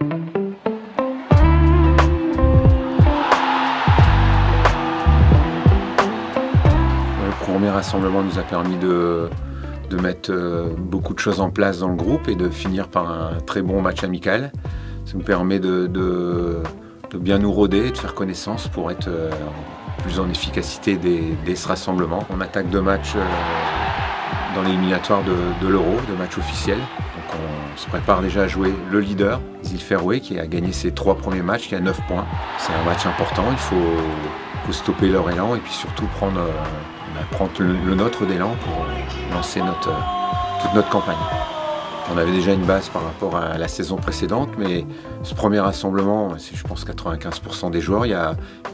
Le premier rassemblement nous a permis de mettre beaucoup de choses en place dans le groupe et de finir par un très bon match amical. Ça nous permet de bien nous roder et de faire connaissance pour être plus en efficacité dès ce rassemblement. On attaque 2 matchs dans l'éliminatoire de l'Euro, 2 matchs officiels. Donc on se prépare déjà à jouer le leader, Zilferoué, qui a gagné ses 3 premiers matchs, qui a 9 points. C'est un match important, il faut stopper leur élan et puis surtout prendre le nôtre d'élan pour lancer toute notre campagne. On avait déjà une base par rapport à la saison précédente, mais ce premier rassemblement, c'est je pense 95% des joueurs. Il y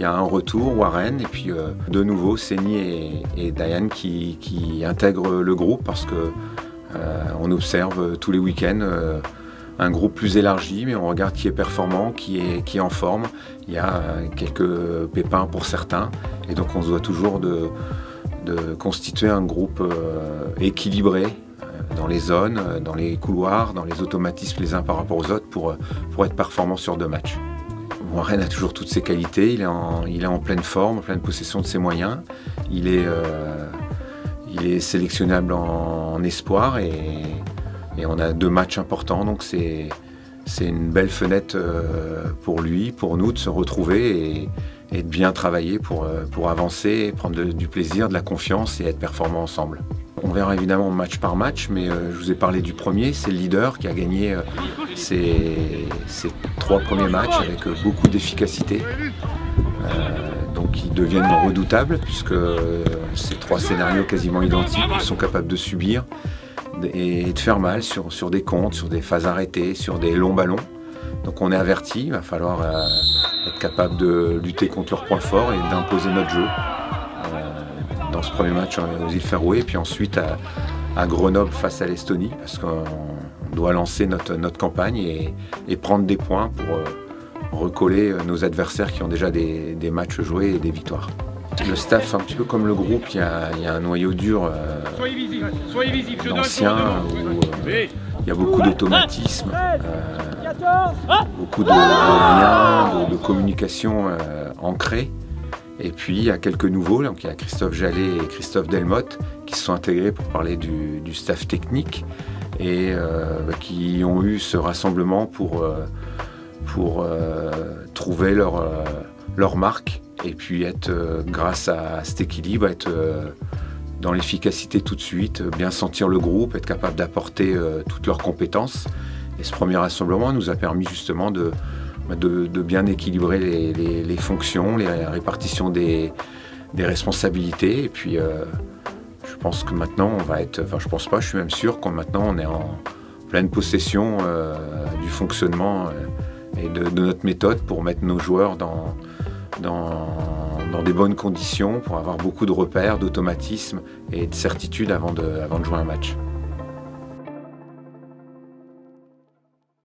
a un retour, Warren, et puis de nouveau Seni et Diane qui intègrent le groupe parce que on observe tous les week-ends un groupe plus élargi, mais on regarde qui est performant, qui est en forme. Il y a quelques pépins pour certains, et donc on se doit toujours de constituer un groupe équilibré dans les zones, dans les couloirs, dans les automatismes les uns par rapport aux autres pour être performant sur 2 matchs. Warren a toujours toutes ses qualités, il est en pleine forme, en pleine possession de ses moyens. Il est sélectionnable en espoir et on a 2 matchs importants, donc c'est une belle fenêtre pour lui, pour nous de se retrouver et de bien travailler pour avancer, prendre du plaisir, de la confiance et être performants ensemble. On verra évidemment match par match, mais je vous ai parlé du premier, c'est le leader qui a gagné ses 3 premiers matchs avec beaucoup d'efficacité. Donc ils deviennent redoutables puisque ces 3 scénarios quasiment identiques, ils sont capables de subir et de faire mal sur des contres, sur des phases arrêtées, sur des longs ballons. Donc on est averti, il va falloir être capable de lutter contre leurs points forts et d'imposer notre jeu. Dans ce premier match aux îles Féroé, puis ensuite à Grenoble face à l'Estonie, parce qu'on doit lancer notre campagne et prendre des points pour recoller nos adversaires qui ont déjà des matchs joués et des victoires. Le staff, un petit peu comme le groupe, il y a un noyau dur d'anciens où il y a beaucoup d'automatismes, beaucoup de liens, de communication ancrés. Et puis il y a quelques nouveaux, donc il y a Christophe Jallet et Christophe Delmotte qui se sont intégrés pour parler du staff technique et qui ont eu ce rassemblement pour trouver leur marque et puis être, grâce à cet équilibre, être dans l'efficacité tout de suite, bien sentir le groupe, être capable d'apporter toutes leurs compétences. Et ce premier rassemblement nous a permis justement de bien équilibrer les fonctions, la répartition des responsabilités. Et puis je pense que maintenant on va être, enfin je pense pas, je suis même sûr qu'on est en pleine possession du fonctionnement et de notre méthode pour mettre nos joueurs dans des bonnes conditions, pour avoir beaucoup de repères, d'automatismes et de certitude avant de jouer un match.